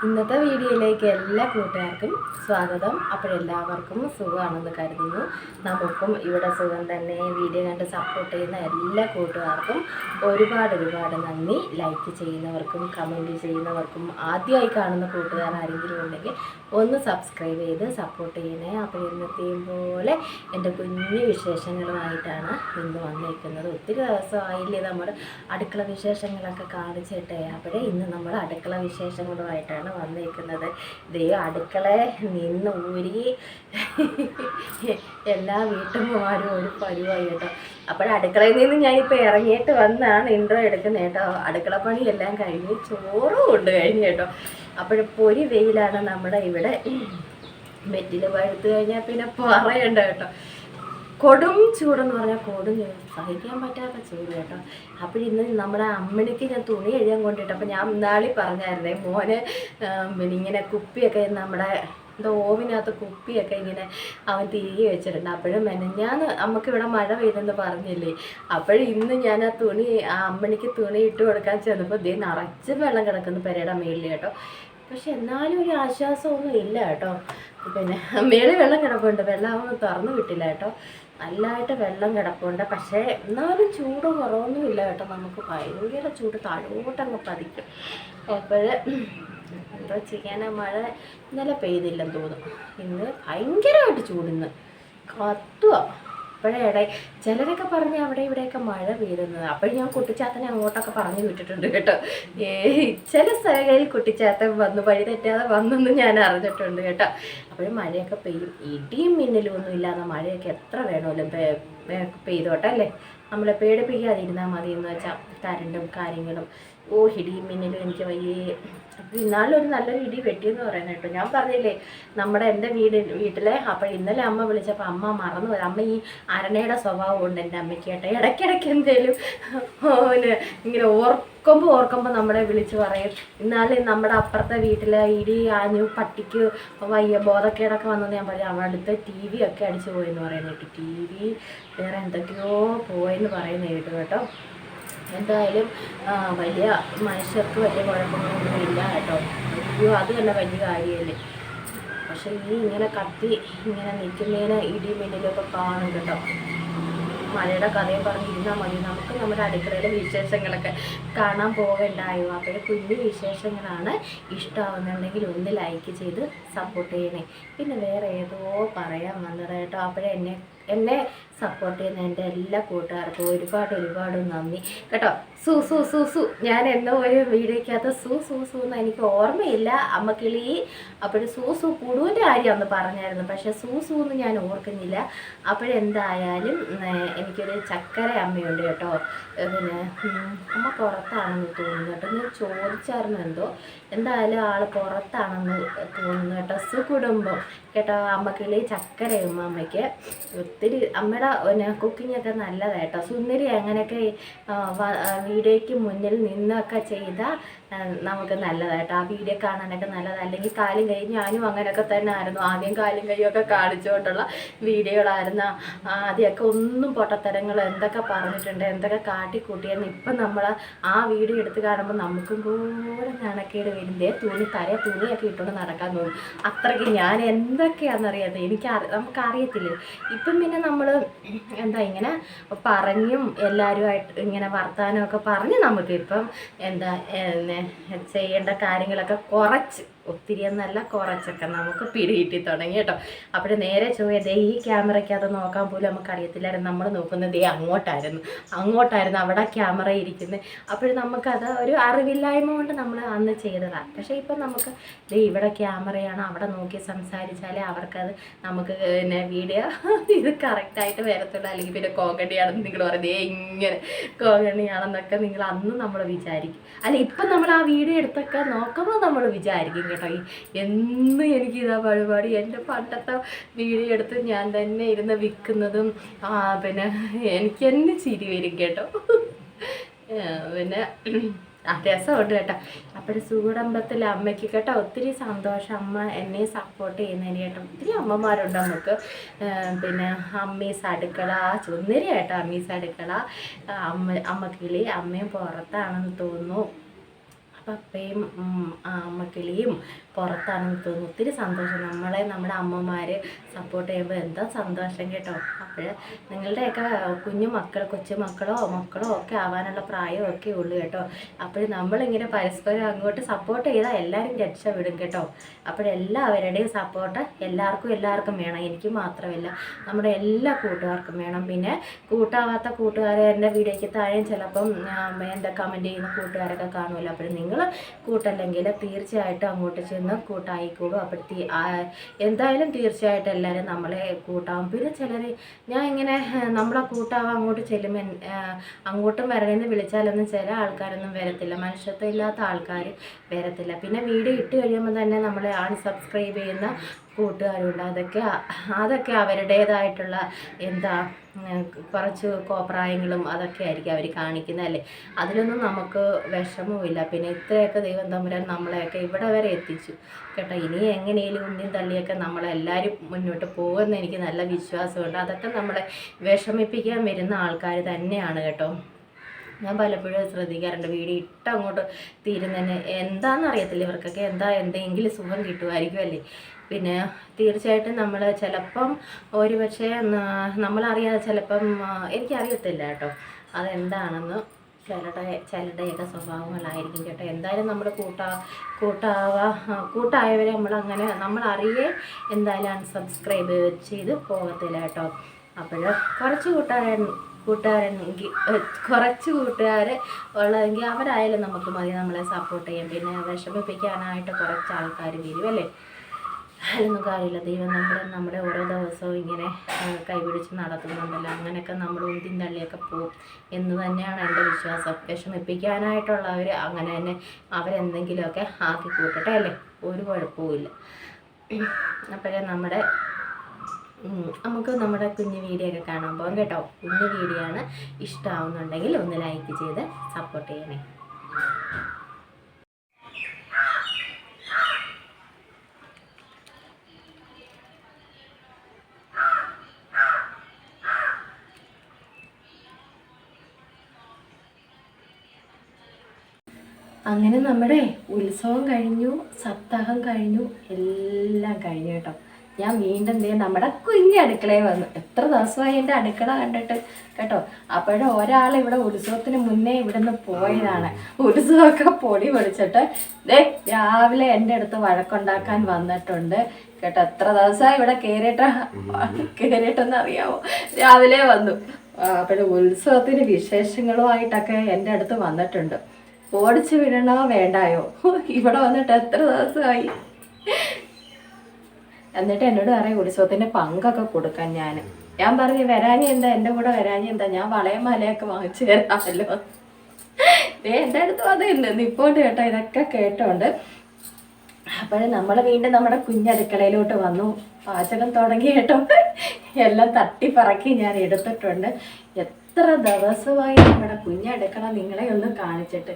ഇന്നത്തെ വീഡിയോയിലേക്ക് എല്ലാ കൂട്ടുകാർക്കും സ്വാഗതം. അപ്പോഴെല്ലാവർക്കും സുഖമാണെന്ന് കരുതുന്നു. നമുക്കും ഇവിടെ സുഖം തന്നെ. വീഡിയോ കണ്ട് സപ്പോർട്ട് ചെയ്യുന്ന എല്ലാ കൂട്ടുകാർക്കും ഒരുപാട് നന്ദി. ലൈക്ക് ചെയ്യുന്നവർക്കും കമൻറ്റ് ചെയ്യുന്നവർക്കും ആദ്യമായി കാണുന്ന കൂട്ടുകാർ ആരെങ്കിലും ഉണ്ടെങ്കിൽ ഒന്ന് സബ്സ്ക്രൈബ് ചെയ്ത് സപ്പോർട്ട് ചെയ്യണേ. അപ്പോൾ ഇന്നത്തെയും പോലെ എൻ്റെ കുഞ്ഞു വിശേഷങ്ങളുമായിട്ടാണ് ഇന്ന് വന്നിരിക്കുന്നത്. ഒത്തിരി ദിവസമായില്ലേ നമ്മുടെ അടുക്കള വിശേഷങ്ങളൊക്കെ കാണിച്ചിട്ടേ. അപ്പോഴേ ഇന്ന് നമ്മൾ അടുക്കള വിശേഷങ്ങളുമായിട്ടാണ് വന്നിരിക്കുന്നത്. ഇതേ അടുക്കളയിൽ നിന്ന് ഊരി എല്ലാ വീട്ടമ്മമാരും ഒരു പരുവായി കേട്ടോ. അടുക്കളയിൽ നിന്ന് ഞാനിപ്പോൾ ഇറങ്ങിയിട്ട് വന്നാണ് ഇൻട്രോ എടുക്കുന്നത് കേട്ടോ. അടുക്കള പണിയെല്ലാം കഴിഞ്ഞ് ചോറും കൊണ്ട് കഴിഞ്ഞു കേട്ടോ. പൊരി വെയിലാണ് നമ്മുടെ ഇവിടെ. വെറ്റിൽ പഴുത്ത് കഴിഞ്ഞാൽ പിന്നെ പറയണ്ട കേട്ടോ. കൊടും ചൂടെന്ന് പറഞ്ഞാൽ കൊടും സഹിക്കാൻ പറ്റാത്ത ചൂട് കേട്ടോ. ഇന്ന് നമ്മുടെ അമ്മണിക്ക് ഞാൻ തുണി എഴുതാൻ കൊണ്ടിട്ട് ഞാൻ ഇന്നാളി പറഞ്ഞായിരുന്നേ മോന് പിന്നെ ഇങ്ങനെ കുപ്പിയൊക്കെ നമ്മുടെ ഓവിനകത്ത് കുപ്പിയൊക്കെ ഇങ്ങനെ അവൻ തിരികെ വെച്ചിട്ടുണ്ട്. ഞാൻ നമുക്കിവിടെ മഴ പെയ്തെന്ന് പറഞ്ഞില്ലേ. ഇന്ന് ഞാൻ ആ അമ്മണിക്ക് തുണി ഇട്ട് കൊടുക്കാൻ ചെന്നപ്പോൾ ദേ നിറച്ച് വെള്ളം കിടക്കുന്നു പെരയുടെ മേളിൽ കേട്ടോ. പക്ഷെ എന്നാലും ഒരു ആശ്വാസമൊന്നും ഇല്ല കേട്ടോ. മേളിൽ വെള്ളം കിടപ്പുണ്ട്, വെള്ളം അവൻ തുറന്നു വിട്ടില്ല കേട്ടോ. നല്ലതായിട്ട് വെള്ളം കിടപ്പുണ്ട്. പക്ഷേ എന്നാലും ചൂട് കുറവൊന്നുമില്ല കേട്ടോ. നമുക്ക് ഭയങ്കര ചൂട് താഴോട്ടങ്ങ് പതിക്കും. എന്തോ ചെയ്യാനാ, മഴ ഇന്നലെ പെയ്തില്ലെന്ന് തോന്നുന്നു. ഇന്ന് ഭയങ്കരമായിട്ട് ചൂടിന്ന് കത്തുക. ചിലരൊക്കെ പറഞ്ഞ് അവിടെ ഇവിടെയൊക്കെ മഴ പെയ്തുന്നത്. ഞാൻ കുട്ടിച്ചാത്തനെ അങ്ങോട്ടൊക്കെ പറഞ്ഞു വിട്ടിട്ടുണ്ട് കേട്ടോ. ചില സ്ഥലങ്ങളിൽ കുട്ടിച്ചാത്തൻ വന്നു, വഴി തെറ്റാതെ വന്നെന്ന് ഞാൻ അറിഞ്ഞിട്ടുണ്ട് കേട്ടോ. മഴയൊക്കെ പെയ്യും. ഇടിയും മിന്നലും ഒന്നും ഇല്ലാതെ മഴയൊക്കെ എത്ര വേണമല്ലോ പെയ്തോട്ടെ അല്ലേ. നമ്മളെ പേടിപ്പിക്കാതിരുന്നാൽ മതി എന്ന് വെച്ചാൽ കരണ്ടും കാര്യങ്ങളും. ഇടിയും മിന്നലും എനിക്ക് വയ്യേ. ഇന്നാളൊരു നല്ലൊരു ഇടി വെട്ടിയെന്ന് പറയുന്നത് കേട്ടോ. ഞാൻ പറഞ്ഞില്ലേ എൻ്റെ വീട്ടിലെ. ഇന്നലെ അമ്മ വിളിച്ചപ്പോൾ അമ്മ മറന്നു പോയി. അമ്മ ഈ അരണയുടെ സ്വഭാവം ഉണ്ട് എൻ്റെ അമ്മയ്ക്ക് കേട്ടോ. ഇടയ്ക്കിടയ്ക്ക് എന്തേലും ഇങ്ങനെ ഓർക്കുമ്പോൾ നമ്മളെ വിളിച്ച് പറയും. ഇന്നാളെ നമ്മുടെ അപ്പുറത്തെ വീട്ടിലെ ഇടി ആഞ്ഞു പട്ടിക്ക് വയ്യ ബോധക്കേടൊക്കെ വന്നെന്ന് ഞാൻ പറഞ്ഞു. അവിടുത്തെ TV ഒക്കെ അടിച്ചു പോയെന്ന് പറയുന്നത് കേട്ടു. TV വേറെ എന്തൊക്കെയോ പോയെന്ന് പറയുന്നത് കേട്ടു കേട്ടോ. എന്തായാലും വലിയ മനുഷ്യർക്ക് വലിയ കുഴപ്പങ്ങളൊന്നും ഇല്ല കേട്ടോ. അത് തന്നെ വലിയ കാര്യമല്ലേ. പക്ഷെ ഇങ്ങനെ കത്തി ഇങ്ങനെ നിൽക്കുന്നതിന് ഇടി മിന്നലൊക്കെ കാണും കേട്ടോ. മഴയുടെ കഥയും പറഞ്ഞിരുന്നാൽ മതി. നമുക്ക് നമ്മുടെ അടുക്കളയിലെ വിശേഷങ്ങളൊക്കെ കാണാൻ പോകണ്ടായോ. കുഞ്ഞു വിശേഷങ്ങളാണ്. ഇഷ്ടമാവുന്നുണ്ടെങ്കിൽ ഒന്ന് ലൈക്ക് ചെയ്ത് സപ്പോർട്ട് ചെയ്യണേ. പിന്നെ വേറെ ഏതോ പറയാൻ വന്നത് കേട്ടോ. എന്നെ സപ്പോർട്ട് ചെയ്യുന്ന എൻ്റെ എല്ലാ കൂട്ടുകാർക്കും ഒരുപാട് നന്ദി കേട്ടോ. സു ഞാൻ എന്നോ ഒരു വീഡിയോയ്ക്കകത്ത് സു എന്ന് എനിക്ക് ഓർമ്മയില്ല അമ്മക്കിളി. സു പുഴുവിൻ്റെ കാര്യം ഒന്ന് പറഞ്ഞായിരുന്നു. പക്ഷെ സു എന്ന് ഞാൻ ഓർക്കുന്നില്ല. എന്തായാലും എനിക്കൊരു ചക്കര അമ്മയുണ്ട് കേട്ടോ. അമ്മ പുറത്താണെന്ന് തോന്നുന്നു കേട്ടോ. ഞാൻ ചോദിച്ചായിരുന്നു എന്തോ. എന്തായാലും ആൾ പുറത്താണെന്ന് തോന്നുന്നു കേട്ടോ. സുകുടുംബം കേട്ടോ. അമ്മക്കിളി ചക്കരയും അമ്മയ്ക്ക് ഒത്തിരി. അമ്മയുടെ കുക്കിങ്ങൊക്കെ നല്ലതായിട്ടോ. സുന്ദരി അങ്ങനെയൊക്കെ വീഡിയോയ്ക്ക് മുന്നിൽ നിന്നൊക്കെ ചെയ്താൽ നമുക്ക് നല്ലതായിട്ടോ. ആ വീഡിയോ കാണാനൊക്കെ നല്ലതാണ്. അല്ലെങ്കിൽ കാലും കൈ ഞാനും അങ്ങനെയൊക്കെ തന്നെ ആയിരുന്നു. ആദ്യം കാലും കൈയൊക്കെ കാണിച്ചുകൊണ്ടുള്ള വീഡിയോകളായിരുന്നു. ആദ്യമൊക്കെ ഒന്നും പൊട്ടത്തരങ്ങൾ എന്തൊക്കെ പറഞ്ഞിട്ടുണ്ട്, എന്തൊക്കെ കാട്ടിക്കൂട്ടിയെന്ന്. ഇപ്പം നമ്മൾ ആ വീഡിയോ എടുത്ത് കാണുമ്പോൾ നമുക്കും കൂടെ നാണക്കേട് വരുന്നേ. തുണിയൊക്കെ ഇട്ടുകൊണ്ട് നടക്കാൻ തോന്നും. അത്രയ്ക്ക് ഞാൻ എന്തൊക്കെയാണെന്നറിയാതെ നമുക്കറിയത്തില്ല. ഇപ്പം പിന്നെ നമ്മൾ ഇങ്ങനെ പറഞ്ഞും എല്ലാവരുമായിട്ട് ഇങ്ങനെ വർത്താനമൊക്കെ പറഞ്ഞ് നമുക്കിപ്പം ചെയ്യേണ്ട കാര്യങ്ങളൊക്കെ ഒത്തിരി എന്നല്ല കുറച്ചൊക്കെ നമുക്ക് പിടികിട്ടി തുടങ്ങി കേട്ടോ. നേരെ ചോദിച്ചത് ഈ ക്യാമറയ്ക്കകത്ത് നോക്കാൻ പോലും നമുക്കറിയത്തില്ലായിരുന്നു. നമ്മൾ നോക്കുന്നത് അങ്ങോട്ടായിരുന്നു അവിടെ ക്യാമറ ഇരിക്കുന്നത്. നമുക്കത് ഒരു അറിവില്ലായ്മ കൊണ്ട് നമ്മൾ അന്ന് ചെയ്തതാണ്. പക്ഷേ ഇപ്പം നമുക്ക് ഇവിടെ ക്യാമറയാണ്, അവിടെ നോക്കി സംസാരിച്ചാലേ അവർക്കത് നമുക്ക് വീഡിയോ ഇത് കറക്റ്റായിട്ട് വരത്തുള്ളൂ. അല്ലെങ്കിൽ പിന്നെ കോങ്കണിയാണെന്ന് നിങ്ങൾ പറയുന്നത് ഇങ്ങനെ കോങ്കണിയാണെന്നൊക്കെ നിങ്ങൾ അന്ന് നമ്മൾ വിചാരിക്കും. ഇപ്പം നമ്മൾ ആ വീഡിയോ എടുത്തൊക്കെ നോക്കുമ്പോൾ നമ്മൾ വിചാരിക്കും കേട്ടോ. എന്ന് എനിക്കിതാ പരിപാടി. എൻ്റെ പണ്ടത്തെ വീഡിയോ എടുത്ത് ഞാൻ തന്നെ ഇരുന്ന് വിൽക്കുന്നതും എനിക്ക് തന്നെ ചിരി വരും കേട്ടോ. രസമുണ്ട് കേട്ടോ. സുകുടുംബത്തിലെ അമ്മയ്ക്ക് കേട്ടോ ഒത്തിരി സന്തോഷം. അമ്മ എന്നെ സപ്പോർട്ട് ചെയ്യുന്നതിന് കേട്ടോ. ഒത്തിരി അമ്മമാരുണ്ട് നമുക്ക്. അമ്മീസ് അടുക്കള ചുന്നരി കേട്ടോ. അമ്മീസ് അടുക്കള അമ്മക്കിളി. അമ്മയും പുറത്താണെന്ന് തോന്നുന്നു. പപ്പയും അമ്മക്കിളിയും പുറത്താണെന്ന് തോന്നുന്നു. ഒത്തിരി സന്തോഷം. നമ്മളെ നമ്മുടെ അമ്മമാർ സപ്പോർട്ട് ചെയ്യുമ്പോൾ എന്താ സന്തോഷം കേട്ടോ. അപ്പോൾ നിങ്ങളുടെയൊക്കെ കുഞ്ഞു മക്കൾ കൊച്ചുമക്കളോ മക്കളോ ഒക്കെ ആവാനുള്ള പ്രായമൊക്കെ ഉള്ളൂ കേട്ടോ. അപ്പോൾ നമ്മളിങ്ങനെ പരസ്പരം അങ്ങോട്ട് സപ്പോർട്ട് ചെയ്താൽ എല്ലാവരും രക്ഷപ്പെടും കേട്ടോ. അപ്പോഴെല്ലാവരുടെയും സപ്പോർട്ട് എല്ലാവർക്കും വേണം. എനിക്ക് മാത്രമല്ല, നമ്മുടെ എല്ലാ കൂട്ടുകാർക്കും വേണം. പിന്നെ കൂട്ടാവാത്ത കൂട്ടുകാരെ എൻ്റെ വീഡിയോയ്ക്ക് താഴെ ചിലപ്പം എൻ്റെ കമൻറ്റ് ചെയ്യുന്ന കൂട്ടുകാരൊക്കെ കാണുമല്ലോ. അപ്പോൾ നിങ്ങൾ കൂട്ടല്ലെങ്കിൽ തീർച്ചയായിട്ടും അങ്ങോട്ട് ചെന്ന് കൂട്ടായിക്കോളൂ. അപ്പോഴത്തെ എന്തായാലും തീർച്ചയായിട്ടും എല്ലാവരും നമ്മളെ കൂട്ടാവും. പിന്നെ ചിലർ ഞാൻ ഇങ്ങനെ നമ്മളെ കൂട്ടാവാൻ അങ്ങോട്ട് ചെല്ലുമ്പോൾ അങ്ങോട്ടും വരണമെന്ന് വിളിച്ചാലൊന്നും ചില ആൾക്കാരൊന്നും വരത്തില്ല. മനുഷ്യത്വം ഇല്ലാത്ത ആൾക്കാർ വരത്തില്ല. പിന്നെ വീഡിയോ ഇട്ട് കഴിയുമ്പോൾ തന്നെ നമ്മളെ അൺസബ്സ്ക്രൈബ് ചെയ്യുന്ന കൂട്ടുകാരുണ്ട്. അതൊക്കെ അവരുടേതായിട്ടുള്ള എന്താ കുറച്ച് കോപ്രായങ്ങളും അതൊക്കെ ആയിരിക്കും അവർ കാണിക്കുന്നതല്ലേ. അതിലൊന്നും നമുക്ക് വിഷമവുമില്ല. പിന്നെ ഇത്രയൊക്കെ ദൈവം തമ്പുരാൻ നമ്മളെയൊക്കെ ഇവിടെ വരെ എത്തിച്ചു കേട്ടോ. ഇനി എങ്ങനെയും ഉന്തിയും തള്ളിയൊക്കെ നമ്മളെല്ലാവരും മുന്നോട്ട് പോകുമെന്ന് എനിക്ക് നല്ല വിശ്വാസമുണ്ട്. അതൊക്കെ നമ്മളെ വിഷമിപ്പിക്കാൻ വരുന്ന ആൾക്കാർ തന്നെയാണ് കേട്ടോ. ഞാൻ പലപ്പോഴും ശ്രദ്ധിക്കാറുണ്ട്, വീഡിയോ ഇട്ടങ്ങോട്ട് തീരുന്നതന്നെ എന്താണെന്നറിയത്തില്ല. ഇവർക്കൊക്കെ എന്തെങ്കിലും സുഖം കിട്ടുമായിരിക്കും അല്ലേ. പിന്നെ തീർച്ചയായിട്ടും നമ്മൾ ചിലപ്പം ഒരുപക്ഷെ നമ്മളറിയാതെ ചിലപ്പം എനിക്കറിയത്തില്ല കേട്ടോ അതെന്താണെന്ന്. ചിലരുടെയൊക്കെ സ്വഭാവങ്ങളായിരിക്കും കേട്ടോ. എന്തായാലും നമ്മൾ കൂട്ടായവരെ നമ്മളറിയേ എന്തായാലും അൺസബ്സ്ക്രൈബ് ചെയ്ത് പോകത്തില്ല കേട്ടോ. അപ്പോൾ കുറച്ച് കൂട്ടുകാർ ഉള്ളതെങ്കിൽ അവരായാലും നമുക്ക് മതി നമ്മളെ സപ്പോർട്ട് ചെയ്യാം. പിന്നെ വിഷമിപ്പിക്കാനായിട്ട് കുറച്ച് ആൾക്കാർ വരുമല്ലേ. അതിനൊന്നും കാര്യമില്ല. ദൈവം നമ്മുടെ ഓരോ ദിവസവും ഇങ്ങനെ കൈപിടിച്ച് നടത്തുന്നുണ്ടല്ലോ. അങ്ങനെയൊക്കെ നമ്മൾ ഉന്തിയും തള്ളിയൊക്കെ പോകും എന്ന് തന്നെയാണ് എൻ്റെ വിശ്വാസം. വിഷമിപ്പിക്കാനായിട്ടുള്ളവർ അങ്ങനെ തന്നെ അവരെന്തെങ്കിലുമൊക്കെ ആക്കി കൂട്ടട്ടെ അല്ലേ, ഒരു കുഴപ്പവുമില്ല. അപ്പോഴേ നമുക്ക് നമ്മുടെ കുഞ്ഞു വീഡിയോ ഒക്കെ കാണാൻ പോകാം കേട്ടോ. കുഞ്ഞു വീഡിയോ ആണ്, ഇഷ്ടമാവുന്നുണ്ടെങ്കിൽ ഒന്ന് ലൈക്ക് ചെയ്ത് സപ്പോർട്ട് ചെയ്യണേ. അങ്ങനെ നമ്മുടെ ഉത്സവം കഴിഞ്ഞു, സപ്താഹം കഴിഞ്ഞു, എല്ലാം കഴിഞ്ഞു കേട്ടോ. ഞാൻ വീണ്ടും നമ്മുടെ കുഞ്ഞ് അടുക്കളയിൽ വന്നു. എത്ര ദിവസമായി എൻ്റെ അടുക്കള കണ്ടിട്ട് കേട്ടോ. അപ്പോഴും ഒരാൾ ഇവിടെ ഉത്സവത്തിന് മുന്നേ ഇവിടെ നിന്ന് പോയതാണ്. ഉത്സവമൊക്കെ പൊടി പൊടിച്ചിട്ട് രാവിലെ എൻ്റെ അടുത്ത് വഴക്കുണ്ടാക്കാൻ വന്നിട്ടുണ്ട് കേട്ടോ. എത്ര ദിവസമായി ഇവിടെ കയറിയിട്ടെന്ന് അറിയാമോ, രാവിലെ വന്നു. അപ്പോഴും ഉത്സവത്തിന് വിശേഷങ്ങളുമായിട്ടൊക്കെ എൻ്റെ അടുത്ത് വന്നിട്ടുണ്ട്. ഓടിച്ചു വിടണോ വേണ്ടായോ, ഇവിടെ വന്നിട്ട് എത്ര ദിവസമായി. എന്നിട്ട് എന്നോട് പറയും ഉത്സവത്തിൻ്റെ പങ്കൊക്കെ കൊടുക്കാൻ. ഞാൻ പറഞ്ഞു വരാഞ്ഞി എന്താ, എൻ്റെ കൂടെ വരാഞ്ഞി എന്താ, ഞാൻ വളയം മലയൊക്കെ വാങ്ങിച്ചു തരാമല്ലോ. എൻ്റെ അടുത്ത് അതുണ്ട് നിപ്പോണ്ട് കേട്ടോ. ഇതൊക്കെ കേട്ടോണ്ട് അപ്പോഴും നമ്മൾ വീണ്ടും നമ്മുടെ കുഞ്ഞടുക്കളയിലോട്ട് വന്നു. പാചകം തുടങ്ങി കേട്ടോ. എല്ലാം തട്ടിപ്പറക്കി ഞാൻ എടുത്തിട്ടുണ്ട്. എത്ര ദിവസമായി നമ്മുടെ കുഞ്ഞടുക്കള നിങ്ങളെ ഒന്ന് കാണിച്ചിട്ട്.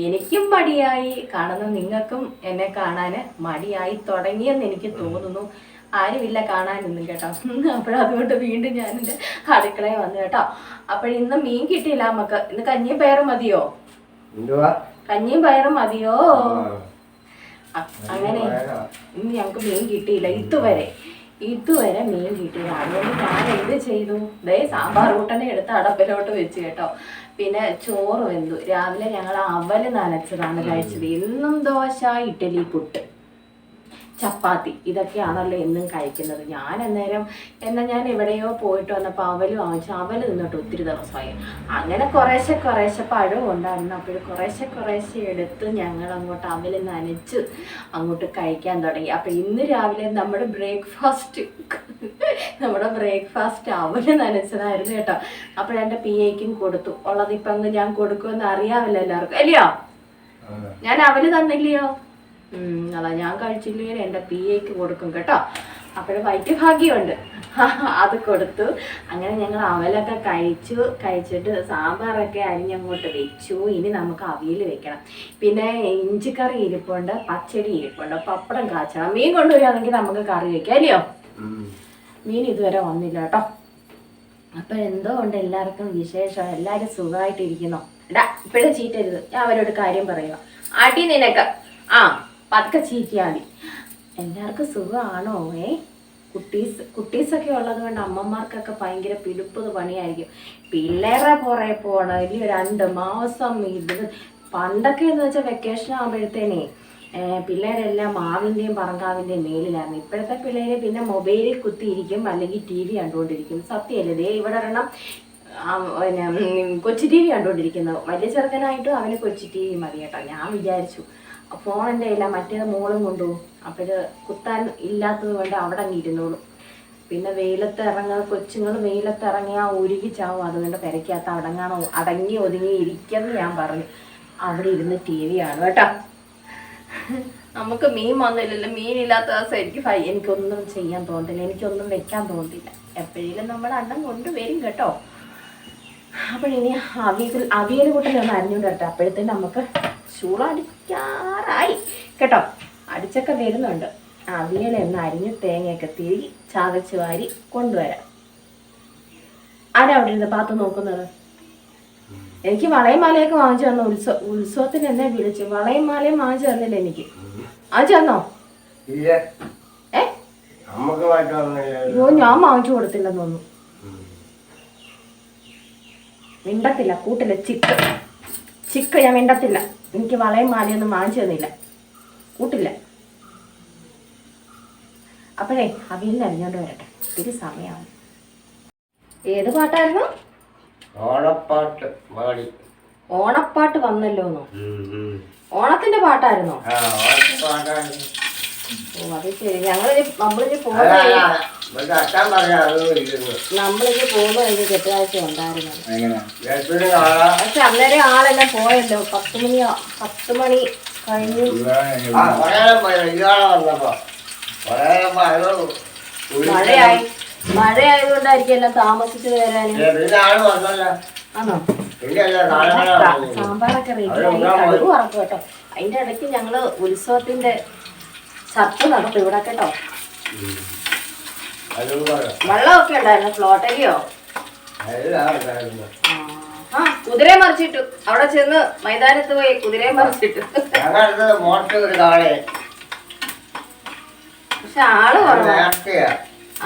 എനിക്കും മടിയായി, കാണുന്ന നിങ്ങൾക്കും എന്നെ കാണാൻ മടിയായി തുടങ്ങിയെന്ന് എനിക്ക് തോന്നുന്നു. ആരുമില്ല കാണാനൊന്നും കേട്ടോ. അപ്പോഴതുകൊണ്ട് വീണ്ടും ഞാൻ എൻ്റെ അടുക്കളയിൽ വന്നു കേട്ടോ. അപ്പോഴിന്ന് മീൻ കിട്ടിയില്ല നമുക്ക്. ഇന്ന് കഞ്ഞിയും പയറും മതിയോ? കഞ്ഞിയും പയറും മതിയോ? അങ്ങനെ ഇന്ന് ഞങ്ങൾക്ക് മീൻ കിട്ടിയില്ല ഇതുവരെ മീൻ കിട്ടിയില്ല. അതുകൊണ്ട് ഞാൻ എന്ത് ചെയ്തു, സാമ്പാർ കൂട്ടനെ എടുത്ത് അടപ്പിലോട്ട് വെച്ച് കേട്ടോ. പിന്നെ ചോറ് വെന്തു. രാവിലെ ഞങ്ങൾ അവല് നനച്ചതാണ് കഴിച്ചത്. എന്നും ദോശ, ഇഡ്ഡലി, പുട്ട്, ചപ്പാത്തി ഇതൊക്കെയാണല്ലോ എന്നും കഴിക്കുന്നത്. ഞാൻ ഞാൻ എവിടെയോ പോയിട്ട് വന്നപ്പോൾ അവല് വാങ്ങിച്ചു. അവല് നിന്നിട്ട് ഒത്തിരി ദിവസമായി. അങ്ങനെ കുറേശ്ശെ പഴം ഉണ്ടായിരുന്നു. അപ്പോൾ കുറേശ്ശെ എടുത്ത് ഞങ്ങൾ അങ്ങോട്ട് അവല് നനച്ച് അങ്ങോട്ട് കഴിക്കാൻ തുടങ്ങി. അപ്പോൾ ഇന്ന് രാവിലെ നമ്മുടെ ബ്രേക്ക്ഫാസ്റ്റ് അവല് നനച്ചതായിരുന്നു കേട്ടോ. അപ്പോഴെൻ്റെ PAയ്ക്കും കൊടുത്തു. ഉള്ളതിപ്പം അങ്ങ് ഞാൻ കൊടുക്കുമെന്ന് അറിയാമല്ലോ എല്ലാവർക്കും അല്ലയോ. ഞാൻ അവല് തന്നില്ലയോ? അതാ ഞാൻ കഴിച്ചില്ലെങ്കിൽ എൻ്റെ PAയ്ക്ക് കൊടുക്കും കേട്ടോ. അപ്പോൾ വൈറ്റ് ഭാഗ്യമുണ്ട്, അത് കൊടുത്തു. അങ്ങനെ ഞങ്ങൾ അവലൊക്കെ കഴിച്ചിട്ട് സാമ്പാറൊക്കെ അരിഞ്ഞങ്ങോട്ട് വെച്ചു. ഇനി നമുക്ക് അവിയൽ വെക്കണം. പിന്നെ ഇഞ്ചിക്കറി ഇരിപ്പുണ്ട്, പച്ചടി ഇരിപ്പുണ്ട്, പപ്പടം കാച്ചണം. മീൻ കൊണ്ടുവരികയാണെങ്കിൽ നമുക്ക് കറി വെക്കാം അല്ലയോ. മീൻ ഇതുവരെ വന്നില്ല കേട്ടോ. അപ്പോൾ എന്തോ ഉണ്ട് എല്ലാവർക്കും വിശേഷം, എല്ലാവരും സുഖമായിട്ടിരിക്കുന്നോ? ഇപ്പോഴേ ചീറ്റരുത്, ഞാൻ അവരോട് കാര്യം പറയുക. അടി നിനക്ക്. ആ പതുക്കെ ചീറ്റിയാൽ മതി. എല്ലാവർക്കും സുഖമാണോ? കുട്ടീസൊക്കെ ഉള്ളത് കൊണ്ട് അമ്മമാർക്കൊക്കെ ഭയങ്കര പിടിപ്പത് പണിയായിരിക്കും. പിള്ളേരെ പുറകെ പോകണം ഇല്ല 2 മാസം. ഇത് പണ്ടൊക്കെ എന്ന് വെച്ചാൽ വെക്കേഷൻ ആകുമ്പോഴത്തേനേ പിള്ളേരെല്ലാം മാവിൻ്റെയും പറങ്കാവിൻ്റെയും മേലിലായിരുന്നു. ഇപ്പോഴത്തെ പിള്ളേര് പിന്നെ മൊബൈലിൽ കുത്തിയിരിക്കും, അല്ലെങ്കിൽ TV കണ്ടുകൊണ്ടിരിക്കും. സത്യമല്ലേ? ദേ ഇവിടെ ഒരെണ്ണം പിന്നെ കൊച്ചു TV കണ്ടുകൊണ്ടിരിക്കുന്നത്. വലിയ ചെറുക്കനായിട്ടും അവന് കൊച്ചു TV മതി കേട്ടോ. ഞാൻ വിചാരിച്ചു ഫോൺ എൻ്റെ കയ്യില്ല, മറ്റേത് മോളും കൊണ്ടുപോകും. അപ്പോൾ കുത്താൻ ഇല്ലാത്തത് കൊണ്ട് അവിടെ അങ്ങ് ഇരുന്നോളും. പിന്നെ വെയിലത്ത് ഇറങ്ങുന്ന കൊച്ചുങ്ങൾ വെയിലത്ത് ഇറങ്ങിയാൽ ഉരുകി ചാവും. അതുകൊണ്ട് പെരയ്ക്കകത്ത് അടങ്ങി ഒതുങ്ങി ഇരിക്കുമെന്ന് ഞാൻ പറഞ്ഞു. അവിടെ ഇരുന്ന് TV ആണ് കേട്ടോ. നമുക്ക് മീൻ വന്നില്ലല്ലോ. മീനില്ലാത്ത ദിവസം എനിക്കൊന്നും ചെയ്യാൻ തോന്നില്ല, എനിക്കൊന്നും വെക്കാൻ തോന്നില്ല. എപ്പോഴേലും നമ്മുടെ അണ്ണം കൊണ്ടുവരും കേട്ടോ. അപ്പോഴിനി അവിയൽ കൂട്ടലൊന്ന് അരിഞ്ഞുകൊണ്ട് വരട്ടെ. അപ്പോഴത്തേനും നമുക്ക് ചൂളടിക്കാറായി കേട്ടോ. അടിച്ചൊക്കെ വരുന്നുണ്ട്. അവിയലെന്ന് അരിഞ്ഞ് തേങ്ങയൊക്കെ തിരികെ ചതച്ച് വാരി കൊണ്ടുവരാം. ആരാ അവിടെ ഇരുന്ന് പാത്ത് നോക്കുന്നത്? എനിക്ക് വളയും മാലയൊക്കെ വാങ്ങിച്ചു തന്നു. ഉത്സവത്തിന് എന്നെ വിളിച്ചു. വളയും മാലയും വാങ്ങിച്ചു തന്നില്ല എനിക്ക്. വാങ്ങിച്ചു തന്നോ? അയ്യോ, ഞാൻ വാങ്ങിച്ചു കൊടുത്തില്ലെന്ന് തോന്നുന്നു. മിണ്ടത്തില്ല, കൂട്ടില്ല. ചിക്ക് ഞാൻ മിണ്ടത്തില്ല. എനിക്ക് വളയും മാലയൊന്നും വാങ്ങിച്ചു തന്നില്ല, കൂട്ടില്ല. അപ്പോഴേ അവിയലിന് അരിഞ്ഞോണ്ട് വരട്ടെ. ഒത്തിരി സമയമാണ്. ഏത് പാട്ടായിരുന്നു? ഓണപ്പാട്ട് വന്നല്ലോന്നോ? ഓണത്തിന്റെ പാട്ടായിരുന്നോ? ഓ അത് ശരി. നമ്മളിനി പോകുന്ന കഴിഞ്ഞ് കെട്ടുകാഴ്ച ഉണ്ടായിരുന്നു. പക്ഷെ അന്നേരം ആളെല്ലാം പോയല്ലോ. 10 മണി കഴിഞ്ഞു. മഴയായതുകൊണ്ടായിരിക്കും എല്ലാം താമസിച്ചത് വരാനും. ആണോ? സാമ്പാറൊക്കെ റെഡിയായി. കടുക് വറക്കും കേട്ടോ. അതിന്റെ ഇടയ്ക്ക് ഞങ്ങള് ഉത്സവത്തിന്റെ ചർച്ച നടത്തും ഇവിടെ കേട്ടോ. വെള്ളമൊക്കെ ഉണ്ടായിരുന്നു. ഫ്ലോട്ടരിയോ? ആ കുതിരയെ മറിച്ചിട്ടു. അവിടെ ചെന്ന് മൈതാനത്ത് പോയി കുതിരയെ മറിച്ചിട്ടു. പക്ഷെ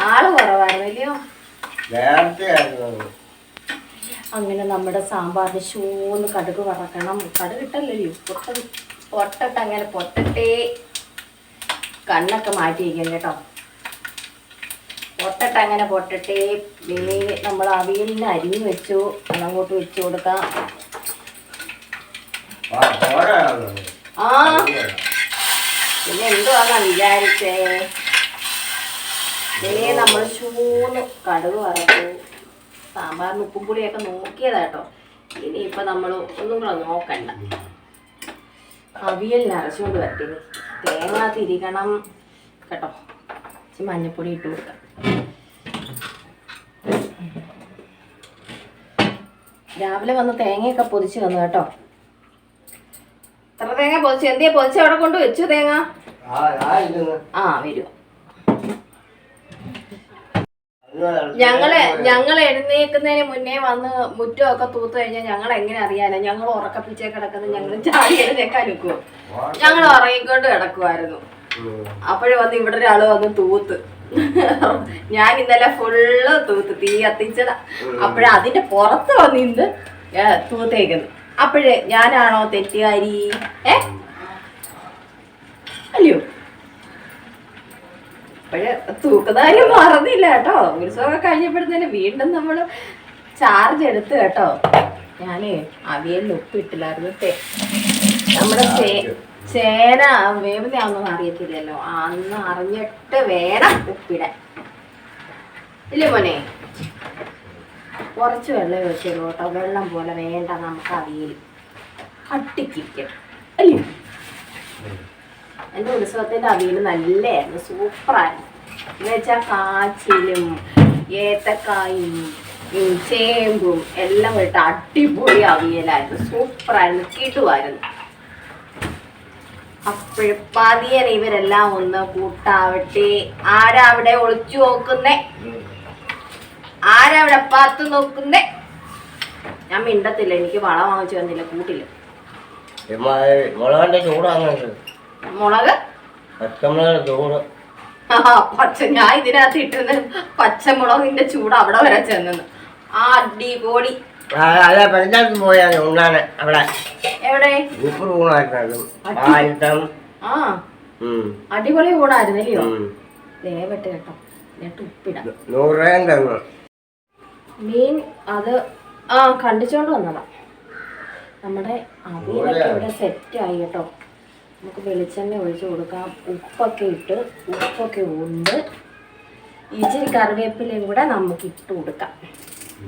ആള് കുറവായിരുന്നല്ലയോ? അങ്ങനെ നമ്മുടെ സാമ്പാറിന് ഷൂന്ന് കടുക് വറക്കണം. കടുക് ഇട്ടല്ലോ, പൊട്ടട്ട് അങ്ങനെ പൊട്ടട്ടേ. കണ്ണൊക്കെ മാറ്റിയിരിക്കും കേട്ടോ. പൊട്ടട്ട് അങ്ങനെ പൊട്ടട്ടേ. നമ്മൾ അവിയലിന് അരിഞ്ഞു വെച്ചു. അതങ്ങോട്ട് വെച്ചു കൊടുക്കാം. ആ പിന്നെ എന്തുവാന്നാ വിചാരിച്ചേ? നമ്മൾ ഷൂന്ന് കടുക് വറച്ചു. സാമ്പാറിന് ഉപ്പും പുളിയൊക്കെ നോക്കിയതാട്ടോ. ഇനിയിപ്പോൾ നമ്മൾ ഒന്നും കൂടെ നോക്കണ്ട. അവിയലിന് അരച്ചുകൊണ്ട് വരട്ടെ. തേങ്ങ തിരിക്കണം കേട്ടോ. മഞ്ഞപ്പൊടി ഇട്ട് കൊടുക്കാം. രാവിലെ വന്ന് തേങ്ങയൊക്കെ പൊതിച്ച് വന്നു കേട്ടോ. എത്ര തേങ്ങ പൊതിച്ച്? എന്തിയാ പൊതിച്ച് അവിടെ കൊണ്ട് വെച്ചു തേങ്ങ? ആ വരുമോ? ഞങ്ങൾ എഴുന്നേക്കുന്നതിന് മുന്നേ വന്ന് മുറ്റമൊക്കെ തൂത്ത് കഴിഞ്ഞാൽ ഞങ്ങൾ എങ്ങനെ അറിയാനോ? ഞങ്ങൾ ഉറക്കപ്പിച്ചേ കിടക്കുന്നത്. ഞങ്ങൾ ചാടി എഴുന്നേക്കാൻ നിൽക്കുമോ? ഞങ്ങൾ ഉറങ്ങിക്കൊണ്ട് കിടക്കുമായിരുന്നു. അപ്പോഴും വന്ന് ഇവിടെ ഒരാള് വന്ന് തൂത്ത്. ഞാൻ ഇന്നലെ ഫുള്ള് തൂത്ത് തീ കത്തിച്ചതാ. അപ്പോഴ അതിന്റെ പുറത്ത് വന്നിന്ന് തൂത്തേക്കുന്നു. അപ്പോഴേ ഞാനാണോ തെറ്റുകാരി? അല്ലയോ? അപ്പോഴേ തൂക്കുന്നതാരും മറന്നില്ല കേട്ടോ. ഉത്സവമൊക്കെ കഴിഞ്ഞപ്പോഴത്തേന് വീണ്ടും നമ്മൾ ചാർജ് എടുത്ത് കേട്ടോ. ഞാന് അവിയലിന് ഉപ്പിട്ടില്ലായിരുന്നു. നമ്മുടെ ചേന വേവുന്നതൊന്നും അറിയത്തില്ലല്ലോ. അന്ന് അറിഞ്ഞിട്ട് വേണം ഉപ്പിടാൻ. ഇല്ലേ മോനെ? കുറച്ച് വെള്ളം വെച്ചുള്ളൂ കേട്ടോ. വെള്ളം പോലെ വേണ്ട നമുക്ക് അവിയൽ. കട്ടിക്കിരിക്കണം അല്ലേ? എൻ്റെ ഉത്സവത്തിൻ്റെ അവിയൽ നല്ലായിരുന്നു, സൂപ്പറായിരുന്നു. എന്ന് വെച്ചാൽ കാച്ചിലും ഏത്തക്കായും ചേമ്പും എല്ലാം ഇട്ട് അടിപൊളി അവിയലായിരുന്നു. സൂപ്പറായിരുന്നു, കിടുവായിരുന്നു. അപ്പോഴും പതിയൻ ഇവരെല്ലാം ഒന്ന് കൂട്ടാവട്ടെ. ആരാ അവിടെ ഒളിച്ചു നോക്കുന്നേ? ആരാ അവിടെ പാത്തു നോക്കുന്നേ? ഞാൻ മിണ്ടത്തില്ല. എനിക്ക് വള വാങ്ങിച്ചു തന്നില്ല, കൂട്ടില്ല. മുളകിന്റെ ചൂടാണ്. മുളക് പച്ചമുളക് ചൂട്. ഞാൻ ഇതിനകത്ത് ഇട്ടിരുന്ന പച്ചമുളകിന്റെ ചൂട് അവിടെ വരെ ചെന്നു. അടിപൊളി. അല്ല പെരുന്നാൾക്ക് പോയാണ് ഉണ്ണാന് അവിടെ. എവിടെ? സൂപ്പർ ഊണായിരുന്നു. അടിപൊളി ഊണായിരുന്നല്ലയോ? ദേവട്ട് കേട്ടോ, എന്നിട്ട് ഉപ്പിടാം. 100 രൂപയും തന്നു. മീൻ അത് കണ്ടിച്ചോണ്ട് വന്നതാ. നമ്മുടെ അവിയലൊക്കെ ഇവിടെ സെറ്റായി കേട്ടോ. നമുക്ക് വെളിച്ചെണ്ണ ഒഴിച്ച് കൊടുക്കാം. ഉപ്പൊക്കെ ഉണ്ട്. ഇച്ചിരി കറിവേപ്പിലയും കൂടെ നമുക്ക് ഇട്ട് കൊടുക്കാം.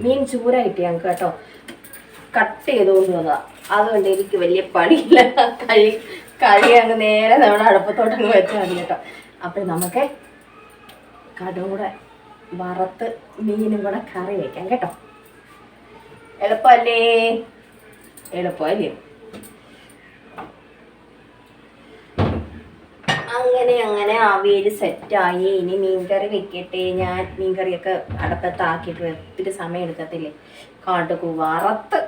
മീൻ ചൂരായിട്ട് ഞങ്ങൾക്ക് കേട്ടോ കട്ട് ചെയ്തുകൊണ്ട് വന്നതാ. അതുകൊണ്ട് എനിക്ക് വലിയ പണിയില്ല. കഴി അങ്ങ് നേരെ നമ്മുടെ അടുപ്പത്തോട്ടങ്ങ് വെച്ചാൽ മതി കേട്ടോ. അപ്പോൾ നമുക്ക് കടും കൂടെ വറുത്ത് മീനും കൂടെ കറി വയ്ക്കാം കേട്ടോ. എളുപ്പമല്ലേ? അങ്ങനെ അവിയൽ സെറ്റായി. ഇനി മീൻകറി വെക്കട്ടെ. ഞാൻ മീൻകറിയൊക്കെ അടുപ്പത്താക്കിയിട്ട് ഒത്തിരി സമയം എടുക്കത്തില്ലേ. കടുക് വറുത്ത്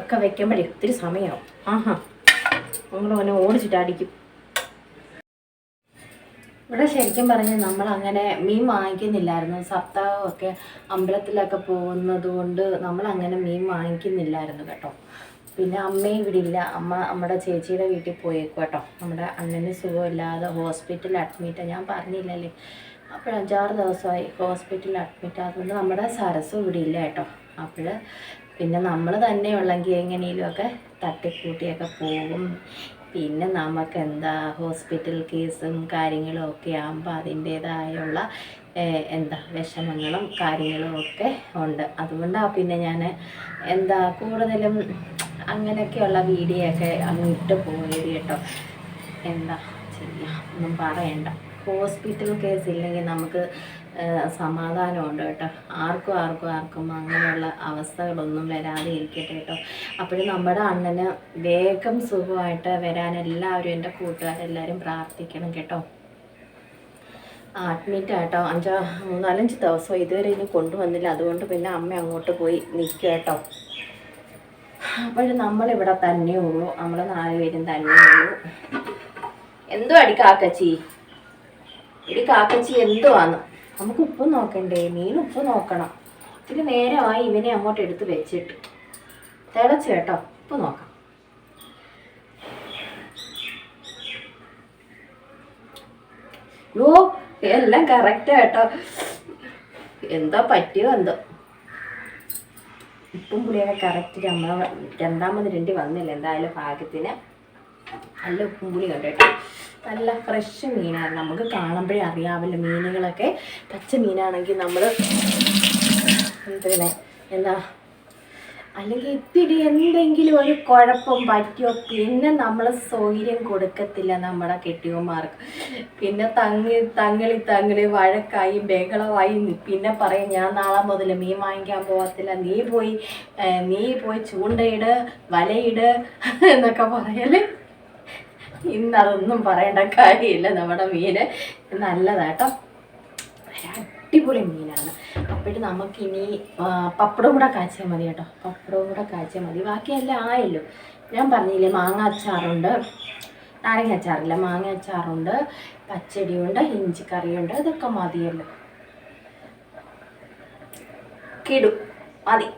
ഒക്കെ വെക്കുമ്പോഴേ ഒത്തിരി സമയമാവും. നമ്മളവനെ ഓടിച്ചിട്ട് അടിക്കും. ഇവിടെ ശരിക്കും പറഞ്ഞാൽ നമ്മളങ്ങനെ മീൻ വാങ്ങിക്കുന്നില്ലായിരുന്നു. സപ്താഹമൊക്കെ അമ്പലത്തിലൊക്കെ പോകുന്നത് കൊണ്ട് നമ്മളങ്ങനെ മീൻ വാങ്ങിക്കുന്നില്ലായിരുന്നു കേട്ടോ. പിന്നെ അമ്മയും ഇവിടെ ഇല്ല. നമ്മുടെ ചേച്ചിയുടെ വീട്ടിൽ പോയേക്കും കേട്ടോ. നമ്മുടെ അണ്ണന് സുഖമില്ലാതെ ഹോസ്പിറ്റലിൽ അഡ്മിറ്റാണ്. ഞാൻ പറഞ്ഞില്ലല്ലേ, അപ്പോൾ 5-6 ദിവസമായി ഹോസ്പിറ്റലിൽ അഡ്മിറ്റ്. അതുകൊണ്ട് നമ്മുടെ സരസും ഇവിടെ ഇല്ല കേട്ടോ. അപ്പോൾ പിന്നെ നമ്മൾ തന്നെ ഉള്ളെങ്കിൽ എങ്ങനെയെങ്കിലുമൊക്കെ തട്ടിക്കൂട്ടിയൊക്കെ പോകും. പിന്നെ നമുക്ക് എന്താ ഹോസ്പിറ്റൽ കേസും കാര്യങ്ങളും ഒക്കെ ആകുമ്പോൾ അതിൻ്റേതായുള്ള വിഷമങ്ങളും കാര്യങ്ങളും ഒക്കെ ഉണ്ട്. അതുകൊണ്ടാണ് പിന്നെ ഞാൻ കൂടുതലും അങ്ങനെയൊക്കെയുള്ള വീഡിയോ ഒക്കെ അങ്ങ് ഇട്ട് പോയത് കേട്ടോ. എന്താ ചെയ്യുക, ഒന്നും പറയണ്ട. ഹോസ്പിറ്റൽ കേസ് ഇല്ലെങ്കിൽ നമുക്ക് സമാധാനമുണ്ട് കേട്ടോ. ആർക്കും അങ്ങനെയുള്ള അവസ്ഥകളൊന്നും വരാതെ ഇരിക്കട്ടെ കേട്ടോ. അപ്പോഴും നമ്മുടെ അണ്ണന് വേഗം സുഖമായിട്ട് വരാൻ എല്ലാവരും, എൻ്റെ കൂട്ടുകാരെല്ലാവരും പ്രാർത്ഥിക്കണം കേട്ടോ. അഡ്മിറ്റ് ആയിട്ടോ. 3-4 ദിവസം ഇതുവരെ ഇനി കൊണ്ടുവന്നില്ല. അതുകൊണ്ട് പിന്നെ അമ്മ അങ്ങോട്ട് പോയി നിൽക്കുക കേട്ടോ. അപ്പോഴും നമ്മളിവിടെ തന്നെ ഉള്ളൂ. നമ്മൾ 4 പേരും തന്നെ ഉള്ളൂ. എന്തോ കാക്കച്ചി എന്തുവാന്ന് നമുക്ക് ഉപ്പ് നോക്കണ്ടേ? മീൻ ഉപ്പ് നോക്കണം. ഇത്തിരി നേരമായി ഇവനെ അങ്ങോട്ട് എടുത്ത് വെച്ചിട്ട്. തിളച്ച് കേട്ടോ. ഉപ്പ് നോക്കാം. എല്ലാം കറക്റ്റ് കേട്ടോ. എന്തോ പറ്റിയോ എന്തോ. ഉപ്പും പുളിയൊക്കെ കറക്റ്റ്. നമ്മൾ 2 വന്നില്ല. എന്തായാലും ഭാഗ്യത്തിന് നല്ല ഉപ്പും പുളിയും ഉണ്ട് കേട്ടോ. നല്ല ഫ്രഷ് മീനാണ്. നമുക്ക് കാണുമ്പോഴേ അറിയാമല്ലോ മീനുകളൊക്കെ. പച്ച മീനാണെങ്കിൽ നമ്മൾ അല്ലെങ്കിൽ ഇത്തിരി എന്തെങ്കിലും ഒരു കുഴപ്പം പറ്റിയോ പിന്നെ നമ്മൾ സൗകര്യം കൊടുക്കത്തില്ല നമ്മുടെ കെട്ടിയന്മാർക്ക്. പിന്നെ തങ്ങളി വഴക്കായി ബഹളമായി. പിന്നെ പറയും ഞാൻ നാളെ മുതൽ മീൻ വാങ്ങിക്കാൻ പോകത്തില്ല, നീ പോയി ചൂണ്ടയിട്, വലയിട് എന്നൊക്കെ പറയല്. ഇന്നതൊന്നും പറയേണ്ട കാര്യമില്ല. നമ്മുടെ മീന് നല്ലതാട്ടോ, അടിപൊളി മീനാണ്. അപ്പോഴും നമുക്കിനി പപ്പടം കൂടെ കാച്ചിയാൽ മതി കേട്ടോ. പപ്പടവും കൂടെ കാച്ചിയാൽ മതി. ബാക്കിയെല്ലാം ആയല്ലോ. ഞാൻ പറഞ്ഞില്ലേ മാങ്ങ അച്ചാറുണ്ട്, നാരങ്ങ അച്ചാറില്ല, മാങ്ങ അച്ചാറുണ്ട്, പച്ചടിയുണ്ട്, ഇഞ്ചിക്കറിയുണ്ട്. ഇതൊക്കെ മതിയല്ലോ. കിടും മതി.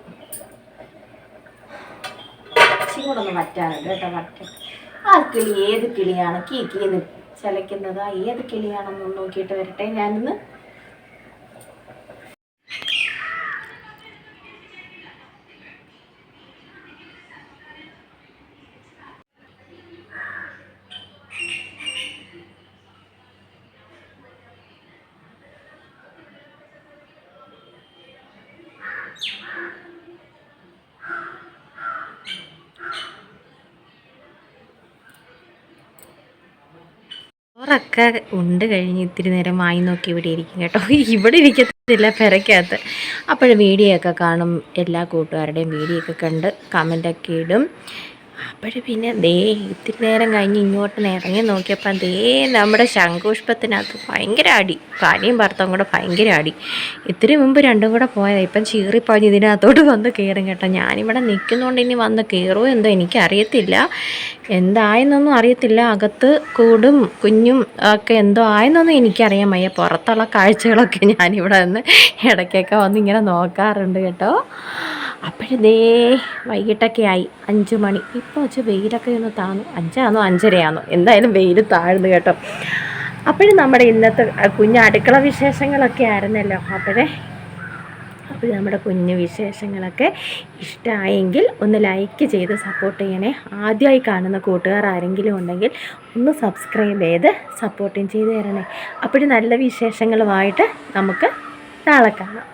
ഇച്ചിരി കൂടെ ഒന്ന് വറ്റാനുണ്ട് കേട്ടോ. ആ കിളി ഏത് കിളിയാണ് കീന്ന് ചലയ്ക്കുന്നത്? ഏത് കിളിയാണെന്ന് നോക്കിയിട്ട് വരട്ടെ ഞാനിന്ന്. ചോറൊക്കെ ഉണ്ട് കഴിഞ്ഞ് ഇത്തിരി നേരം വായി നോക്കി ഇവിടെ ഇരിക്കും കേട്ടോ. ഇവിടെ ഇരിക്കത്തില്ല, പെരയ്ക്കകത്ത്. അപ്പോഴും വീഡിയോ ഒക്കെ കാണും. എല്ലാ കൂട്ടുകാരുടെയും വീഡിയോ ഒക്കെ കണ്ട് കമൻ്റൊക്കെ ഇടും. അപ്പോൾ പിന്നെ ദേ ഇത്തിരി നേരം കഴിഞ്ഞ് ഇങ്ങോട്ട് ഇറങ്ങി നോക്കിയപ്പോൾ ദേ നമ്മുടെ ശംഖുഷ്പത്തിനകത്ത് ഭയങ്കര അടി. ഭാര്യയും ഭർത്താവും കൂടെ ഭയങ്കര അടി. ഇത്തിരി മുമ്പ് രണ്ടും കൂടെ പോയതാണ്. ഇപ്പം ചീറിപ്പാഞ്ഞ് ഇതിനകത്തോട്ട് വന്ന് കയറും കേട്ടോ. ഞാനിവിടെ നിൽക്കുന്നതുകൊണ്ട് ഇനി വന്ന് കയറുമോ എന്തോ എനിക്കറിയത്തില്ല. എന്തായെന്നൊന്നും അറിയത്തില്ല. അകത്ത് കൂടും കുഞ്ഞും ഒക്കെ എന്തോ ആയെന്നൊന്നും എനിക്കറിയാൻ വയ്യ. പുറത്തുള്ള കാഴ്ചകളൊക്കെ ഞാനിവിടെ നിന്ന് ഇടയ്ക്കൊക്കെ വന്ന് ഇങ്ങനെ നോക്കാറുണ്ട് കേട്ടോ. അപ്പോഴേ വൈകിട്ടൊക്കെ ആയി 5 മണി. ഇപ്പോൾ വെച്ച് വെയിലൊക്കെ ഒന്ന് താന്നു. 5 5:30 എന്തായാലും വെയിൽ താഴ്ന്നു കേട്ടോ. അപ്പോഴും നമ്മുടെ ഇന്നത്തെ കുഞ്ഞ് അടുക്കള വിശേഷങ്ങളൊക്കെ ആയിരുന്നല്ലോ. അപ്പോൾ നമ്മുടെ കുഞ്ഞു വിശേഷങ്ങളൊക്കെ ഇഷ്ടമായെങ്കിൽ ഒന്ന് ലൈക്ക് ചെയ്ത് സപ്പോർട്ട് ചെയ്യണേ. ആദ്യമായി കാണുന്ന കൂട്ടുകാർ ആരെങ്കിലും ഉണ്ടെങ്കിൽ ഒന്ന് സബ്സ്ക്രൈബ് ചെയ്ത് സപ്പോർട്ടും ചെയ്ത് തരണേ. അപ്പോഴും നല്ല വിശേഷങ്ങളുമായിട്ട് നമുക്ക് നാളെ കാണാം.